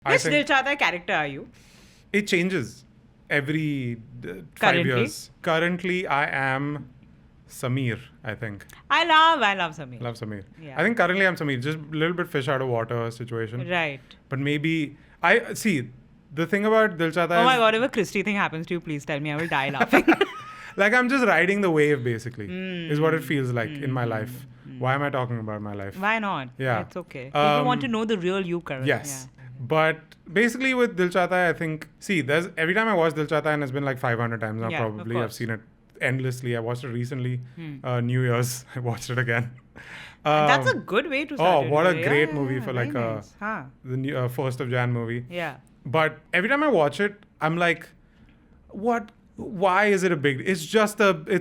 Which Dil Chahta Hai character are you? It changes every 5 Currently? years. Currently, I am Sameer, I think. I love Sameer. Love Sameer. Yeah. I think currently I'm Sameer. Just a little bit fish out of water situation. Right. But maybe... I see, the thing about Dil Chahta Oh is... my god, if a Christy thing happens to you, please tell me. I will die laughing. Like I'm just riding the wave, basically, is what it feels like in my life. Why am I talking about my life? Why not? Yeah. It's okay. People want to Um, know the real you, Karan. Yes. But basically with Dil Chahta Hai, I think... See, there's every time I watch Dil Chahta Hai, and it's been like 500 times now, Yeah, of probably. I've course. seen it endlessly. I watched it recently. New Year's, I watched it again. That's a good way to start. Oh, what a your day. great Yeah, movie yeah, for very like nice. Huh. the new, 1st of Jan movie. Yeah. But every time I watch it, I'm like, what? Why is it a big? It's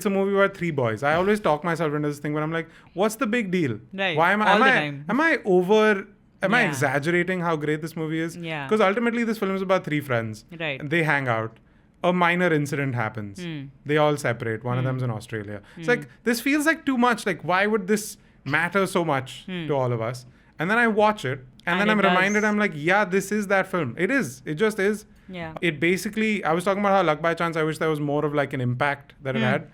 a movie about 3 boys. I always talk myself into this thing where I'm like, what's the big deal? Right. Why am I? All am the I? time. Am I over? Am I Yeah. exaggerating how great this movie is? Yeah. Because ultimately, this film is about 3 friends. Right. And they hang out. A minor incident happens. They all separate. One of them's in Australia. It's like this feels like too much. Like, why would this matter so much to all of us? And then I watch it, and then it I'm reminded. does. I'm like, yeah, this is that film. It is. It just is. Yeah. It basically, I was talking about how Luck by Chance, I wish there was more of like an impact that it had.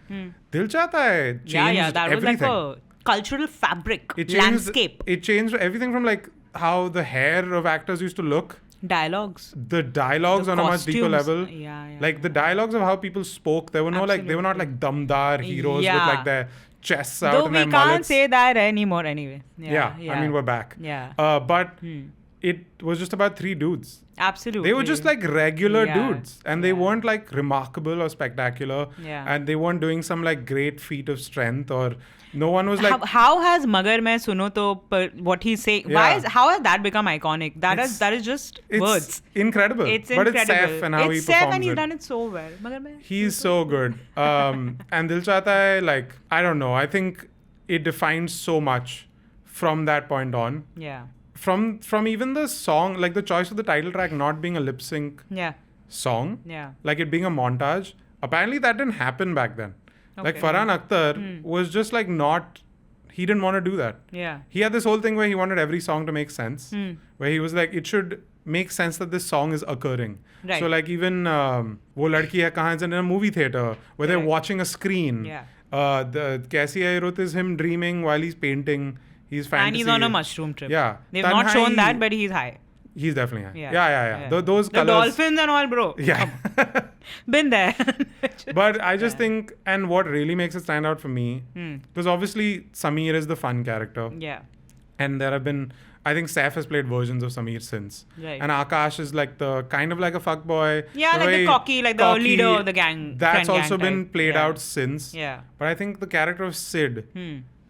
Dil Chahta Hai changed Yeah, that everything. was like a cultural fabric, It changed, landscape, It changed everything from like how the hair of actors used to look, dialogues. the dialogues The on a much deeper costumes. level. Yeah. Like the dialogues of how people spoke, there were no like, they were not like damdar heroes with Yeah. like their chests out Though and we their can't mullets. say that anymore anyway. Yeah, I mean, we're back. Yeah. But it was just about 3 dudes. Absolutely. They were just like regular Yeah. dudes, and they weren't like remarkable or spectacular, Yeah. and they weren't doing some like great feat of strength, or no one was like, how has Magar Main Suno To what he's saying? Yeah. How has that become iconic? That is just it's words. incredible. It's but incredible. it's Saif and how he it's Saif performs and he's it. done it so well. Magar Main He's so good. And Dil Chahta Hai, like, I don't know. I think it defines so much from that point on. Yeah. From even the song, like the choice of the title track not being a lip sync Yeah. song, Yeah. like it being a montage. Apparently that didn't happen back then. Like Okay. Farhan Akhtar was just like not, he didn't want to do that. Yeah. He had this whole thing where he wanted every song to make sense, where he was like, it should make sense that this song is occurring. Right. So like even Wo Ladki Hai Kahan is in a movie theater where they're Right. watching a screen. Yeah. The Kaisi Hai Ruth is him dreaming while he's painting. He's fantasy. And he's on a mushroom trip. Yeah. They've not shown Tanhai- that, but he's high. He's definitely high. Yeah. Yeah. Those The colors. dolphins and all, bro. Yeah. Been there. But I just think, and what really makes it stand out for me, because obviously Sameer is the fun character. Yeah. And there have been, I think Saif has played versions of Sameer since. Right. And Akash is like the kind of like a fuckboy. Yeah, like the very cocky, like the leader of the gang. That's friend also gang been type. played Yeah. out since. Yeah. But I think the character of Sid,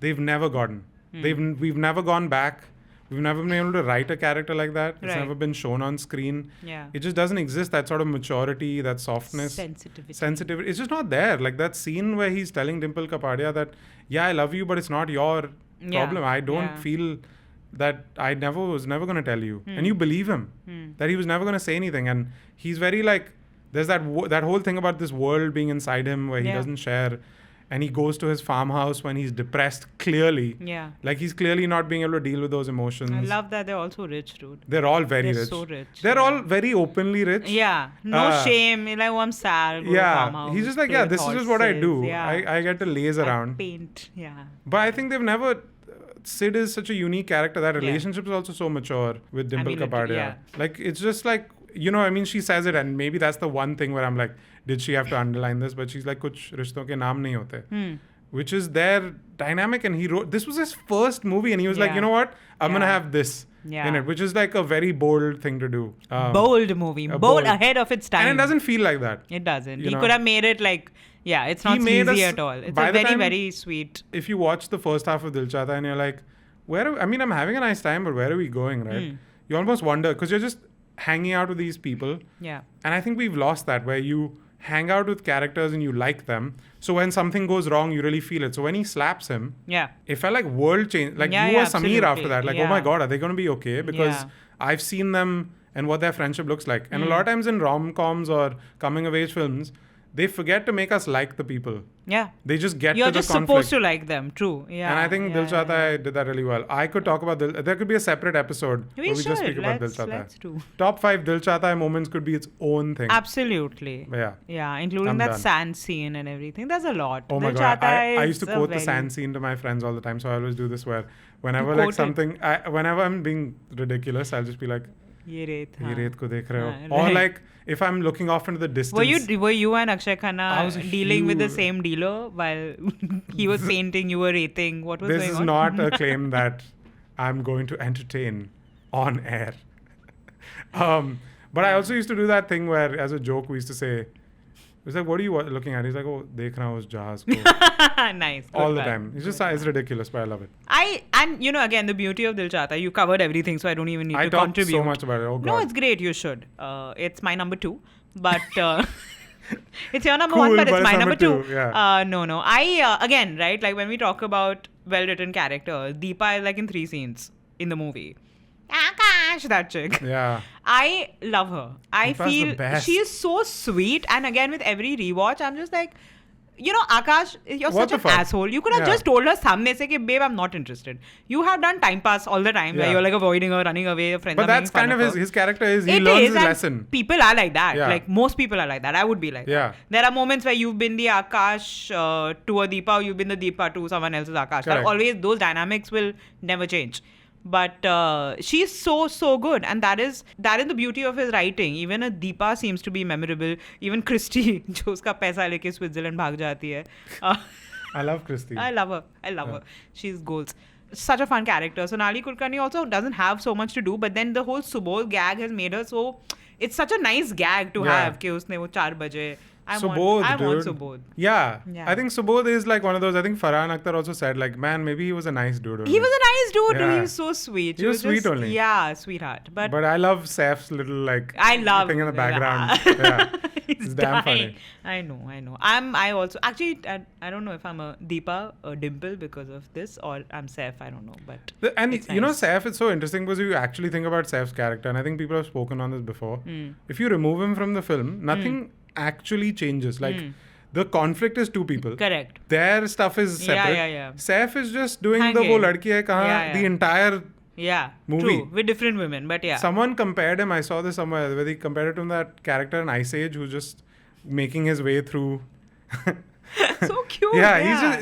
they've never gotten. We've never gone back. We've never been able to write a character like that. It's Right. never been shown on screen. Yeah. It just doesn't exist. That sort of maturity, that softness. Sensitivity. It's just not there. Like that scene where he's telling Dimple Kapadia that, yeah, I love you, but it's not your problem. I don't feel that I was never going to tell you. And you believe him. That he was never going to say anything. And he's very like, there's that whole thing about this world being inside him where he doesn't share. And he goes to his farmhouse when he's depressed, clearly. Yeah. Like he's clearly not being able to deal with those emotions. I love that they're also rich, dude. They're all very They're rich. so rich, They're yeah. all very openly rich. Yeah. No shame. You're like, oh, I'm sad. I'll go to farmhouse, He's just like, play yeah, with this is just what I horses. do. Yeah. I get to laze I around. paint. Yeah. But I think they've never. Sid is such a unique character. That relationship is also so mature with Dimple Kapadia. yeah. Like, it's just like, you know, I mean, she says it, and maybe that's the one thing where I'm like, did she have to underline this? But she's like, kuch rishton ke naam nahi hote. Which is their dynamic. And he wrote, this was his first movie, and he was like, you know what? I'm going to have this in it, which is like a very bold thing to do. Bold movie. Bold bold. ahead of its time. And it doesn't feel like that. It doesn't. You He know? could have made it like, it's not made sleazy us- at all. It's by a the very, time- very sweet. If you watch the first half of Dil Chahta Hai and you're like, I'm having a nice time, but where are we going, right? You almost wonder, because you're just hanging out with these people. Yeah. And I think we've lost that, where you hang out with characters and you like them. So when something goes wrong, you really feel it. So when he slaps him, Yeah. it felt like world change. Like Yeah, you were yeah, Sameer after absolutely. that. Like, oh Yeah. my God, are they going to be okay? Because Yeah. I've seen them and what their friendship looks like. And a lot of times in rom-coms or coming of age films, they forget to make us like the people. Yeah. They just get You're to the just conflict. supposed to like them. True. Yeah. And I think Dil Chahta Hai did that really well. I could talk about there could be a separate episode we where we just speak about Dil let's Chahta Hai. do. Top 5 Dil Chahta Hai moments could be its own thing. Absolutely. Yeah. Yeah, including I'm that done. sand scene and everything. There's a lot. Oh my Dil god. Chahta Hai I is used to a quote the very- sand scene to my friends all the time. So I always do this where whenever You like quote it? something whenever I'm being ridiculous, I'll just be like, Ye reet, "Ye haan. reet ko dekh rahe ho." Haan, Or right. like if I'm looking off into the distance. Were you and Akshay I Khanna was a dealing with the huge- same dealer while he was painting, you were rating? What was This going is on? not a claim that I'm going to entertain on air. But I also used to do that thing where, as a joke, we used to say, "It's like, what are you looking at?" He's like, "Oh, dekh raha hu us jahaz ko." Nice. All good the one. time. It's ridiculous, but I love it. And again, the beauty of Dil Chahta Hai, you covered everything, so I don't even need I to talked contribute. so much about it. Oh god. No, it's great. You should. It's my number 2, but it's your number Cool, 1, but it's but my it's number number 2. two, yeah. No. I again, right? Like when we talk about well-written characters, Deepa is like in 3 scenes in the movie. Akash, that chick. Yeah. I love her. I Deepa's the feel best. she is so sweet. And again, with every rewatch, I'm just like, Akash, you're What such the an fuck? asshole. You could have Yeah. just told her samne se ki, babe, I'm not interested. You have done time pass all the time where Yeah. you're like avoiding her, running away, your friends But are that's making fun kind of her. his character is he It learns is, his and lesson. People are like that. Yeah. Like most people are like that. I would be like Yeah. that. There are moments where you've been the Akash to a Deepa, or you've been the Deepa to someone else's Akash. Correct. Always those dynamics will never change. But she's so good, and that is the beauty of his writing. Even a Deepa seems to be memorable. Even Christy, जो उसका पैसा लेके Switzerland भाग जाती है. I love Christy. I love her. She's goals. Such a fun character. Sonali Kulkarni also doesn't have so much to do, but then the whole Subodh gag has made her so. It's such a nice gag to have. कि उसने वो 4 बजे. I want Subodh. Yeah. Yeah. I think Subodh is like one of those. I think Farhan Akhtar also said like, man, maybe he was a nice dude. Only. He was a nice dude. Yeah. He was so sweet. He was sweet just, only. Yeah, sweetheart. But I love Saif's little like I love thing in the background. Yeah. He's It's damn dying. funny. I know. I also actually I don't know if I'm a Deepa or Dimple because of this, or I'm Saif. I don't know, but And it's you know, nice. Saif is so interesting because you actually think about Saif's character, and I think people have spoken on this before. If you remove him from the film, nothing actually changes. Like the conflict is 2 people. Correct. Their stuff is separate. Yeah. Saif is just doing Hanging. the wo ladki hai kahan, Yeah. the entire Yeah. movie. True. With different women, but yeah. Someone compared him. I saw this somewhere where they compared it to that character in Ice Age who's just making his way through. So cute.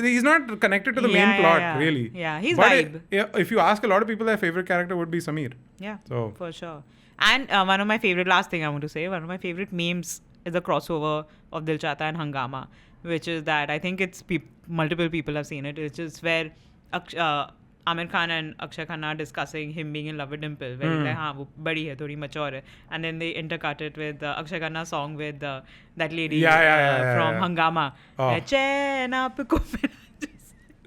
He's not connected to the main plot really. Yeah, he's But vibe. if you ask a lot of people, their favorite character would be Sameer. Yeah. So For sure. And one of my favorite memes is the crossover of Dil Chahta and Hangama, which is that I think it's multiple people have seen it. It's just where Amir Khan and Akshay Khanna are discussing him being in love with Dimple. Where he's like, हाँ वो बड़ी है, थोड़ी mature है. And then they intercut it with Akshay Khanna's song with that lady from Hangama. Oh. चैन आपको मिला.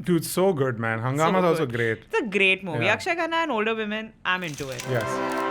Dude, so good, man. Hangama is also great. It's a great movie. Yeah. Akshay Khanna and older women, I'm into it. Yes.